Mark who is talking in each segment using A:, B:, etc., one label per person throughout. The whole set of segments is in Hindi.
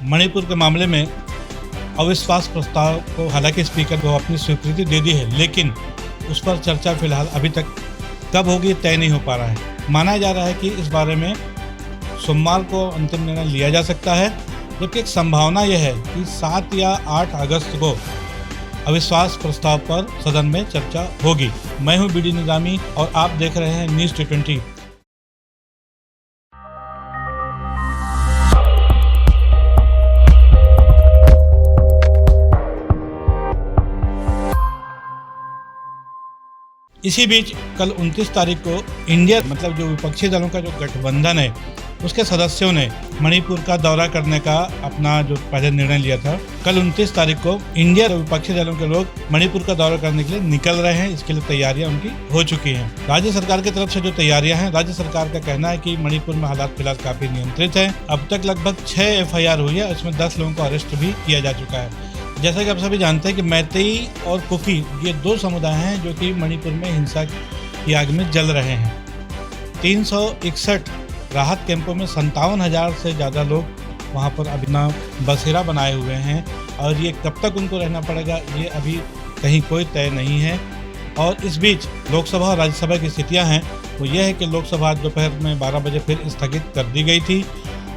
A: मणिपुर के मामले में अविश्वास प्रस्ताव को हालांकि स्पीकर को अपनी स्वीकृति दे दी है, लेकिन उस पर चर्चा फिलहाल अभी तक कब होगी तय नहीं हो पा रहा है। माना जा रहा है कि इस बारे में सोमवार को अंतिम निर्णय लिया जा सकता है, जबकि एक संभावना यह है कि 7 या 8 अगस्त को अविश्वास प्रस्ताव पर सदन में चर्चा होगी। मैं हूं बीडी निजामी और आप देख रहे हैं न्यूज़ T20। इसी बीच कल 29 तारीख को इंडिया मतलब जो विपक्षी दलों का जो गठबंधन है उसके सदस्यों ने मणिपुर का दौरा करने का अपना जो पहले निर्णय लिया था। कल 29 तारीख को इंडिया और विपक्षी दलों के लोग मणिपुर का दौरा करने के लिए निकल रहे हैं। इसके लिए तैयारियां उनकी हो चुकी हैं। राज्य सरकार की तरफ से जो तैयारियां हैं, राज्य सरकार का कहना है कि मणिपुर में हालात फिलहाल काफी नियंत्रित है। अब तक लगभग 6 FIR हुई है, इसमें 10 लोगों को अरेस्ट भी किया जा चुका है। जैसा कि आप सभी जानते हैं कि मैतेई और कुकी ये 2 समुदाय हैं जो कि मणिपुर में हिंसा की आग में जल रहे हैं। 361 राहत कैंपों में 57,000 से ज़्यादा लोग वहाँ पर अपना बसेरा बनाए हुए हैं और ये कब तक उनको रहना पड़ेगा ये अभी कहीं कोई तय नहीं है। और इस बीच लोकसभा और राज्यसभा की स्थितियाँ हैं वो ये है कि लोकसभा दोपहर में 12 बजे फिर स्थगित कर दी गई थी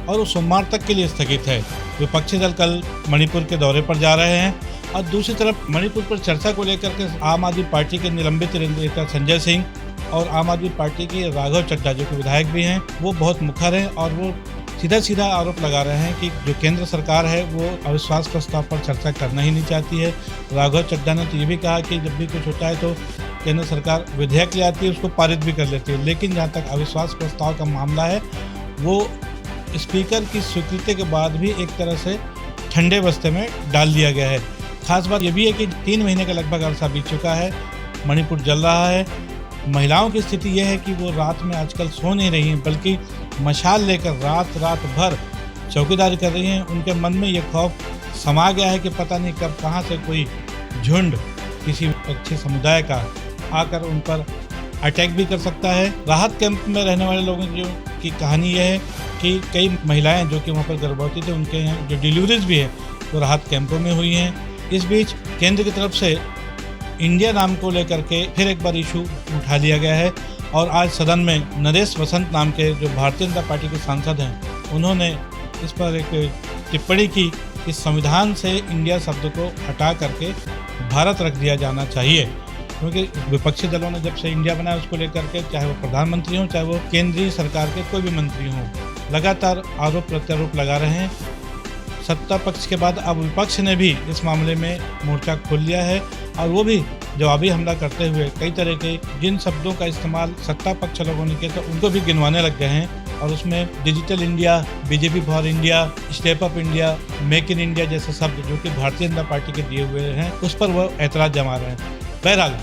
A: और वो सोमवार तक के लिए स्थगित है। विपक्षी दल कल मणिपुर के दौरे पर जा रहे हैं और दूसरी तरफ मणिपुर पर चर्चा को लेकर के आम आदमी पार्टी के निलंबित नेता संजय सिंह और आम आदमी पार्टी के राघव चड्ढा जो कि विधायक भी हैं वो बहुत मुखर हैं और वो सीधा आरोप लगा रहे हैं कि जो केंद्र सरकार है वो अविश्वास प्रस्ताव पर चर्चा करना ही नहीं चाहती है। राघव चड्ढा ने तो ये भी कहा कि जब भी कुछ होता है तो केंद्र सरकार विधेयक ले आती है, उसको पारित भी कर लेती है, लेकिन जहाँ तक अविश्वास प्रस्ताव का मामला है वो स्पीकर की स्वीकृति के बाद भी एक तरह से ठंडे बस्ते में डाल दिया गया है। खास बात यह भी है कि 3 महीने का लगभग अरसा बीत चुका है, मणिपुर जल रहा है। महिलाओं की स्थिति यह है कि वो रात में आजकल सो नहीं रही हैं, बल्कि मशाल लेकर रात भर चौकीदारी कर रही हैं। उनके मन में ये खौफ समा गया है कि पता नहीं कब कहाँ से कोई झुंड किसी अच्छे समुदाय का आकर उन पर अटैक भी कर सकता है। राहत कैंप में रहने वाले लोगों की कहानी यह है कि कई महिलाएं जो कि वहाँ पर गर्भवती थे उनके यहाँ जो डिलीवरीज भी है वो राहत कैंपों में हुई हैं। इस बीच केंद्र की तरफ से इंडिया नाम को लेकर के फिर एक बार इशू उठा लिया गया है और आज सदन में नरेश वसंत नाम के जो भारतीय जनता पार्टी के सांसद हैं उन्होंने इस पर एक टिप्पणी की कि संविधान से इंडिया शब्द को हटा करके भारत रख दिया जाना चाहिए, क्योंकि विपक्षी दलों ने जब से इंडिया बनाया उसको लेकर के चाहे वो प्रधानमंत्री हों चाहे वो केंद्रीय सरकार के कोई भी मंत्री हों लगातार आरोप प्रत्यारोप लगा रहे हैं। सत्ता पक्ष के बाद अब विपक्ष ने भी इस मामले में मोर्चा खोल लिया है और वो भी जवाबी हमला करते हुए कई तरह के जिन शब्दों का इस्तेमाल सत्ता पक्ष लोगों ने किया तो उनको भी गिनवाने लग गए हैं और उसमें digital India, BJP for India, step up India, make in India जैसे शब्द जो कि भारतीय जनता पार्टी के दिए हुए हैं उस पर वो ऐतराज़ जमा रहे हैं। बहरहाल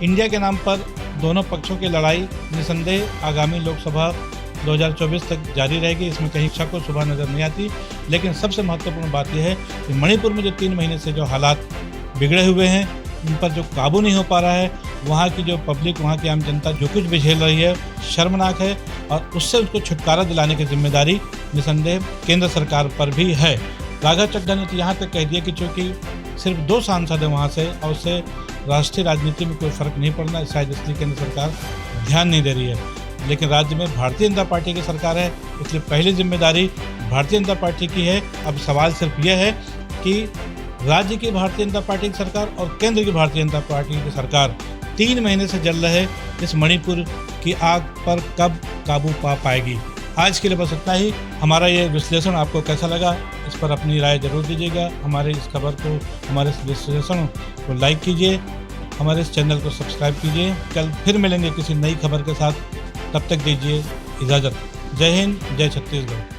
A: इंडिया के नाम पर दोनों पक्षों की लड़ाई निसंदेह आगामी लोकसभा 2024 तक जारी रहेगी, इसमें कहीं शक और शुबा नज़र नहीं आती। लेकिन सबसे महत्वपूर्ण बात यह है कि मणिपुर में जो 3 महीने से जो हालात बिगड़े हुए हैं उन पर जो काबू नहीं हो पा रहा है, वहाँ की जो पब्लिक, वहाँ की आम जनता जो कुछ भी झेल रही है शर्मनाक है और उससे उसको छुटकारा दिलाने की जिम्मेदारी निसंदेह केंद्र सरकार पर भी है। राघव चड्ढा ने तो यहाँ तक कह दिया कि चूँकि सिर्फ 2 सांसद हैं वहाँ से और उससे राष्ट्रीय राजनीति में कोई फर्क नहीं पड़ना, शायद इसलिए केंद्र सरकार ध्यान नहीं दे रही है। लेकिन राज्य में भारतीय जनता पार्टी की सरकार है, इसलिए पहली जिम्मेदारी भारतीय जनता पार्टी की है। अब सवाल सिर्फ यह है कि राज्य की भारतीय जनता पार्टी की सरकार और केंद्र की भारतीय जनता पार्टी की सरकार 3 महीने से जल रहे इस मणिपुर की आग पर कब काबू पा पाएगी। आज के लिए बस इतना ही। हमारा ये विश्लेषण आपको कैसा लगा इस पर अपनी राय जरूर दीजिएगा। हमारे इस खबर को, हमारे इस विश्लेषण को लाइक कीजिए, हमारे इस चैनल को सब्सक्राइब कीजिए। कल फिर मिलेंगे किसी नई खबर के साथ, तब तक दीजिए इजाज़त। जय हिंद, जय छत्तीसगढ़।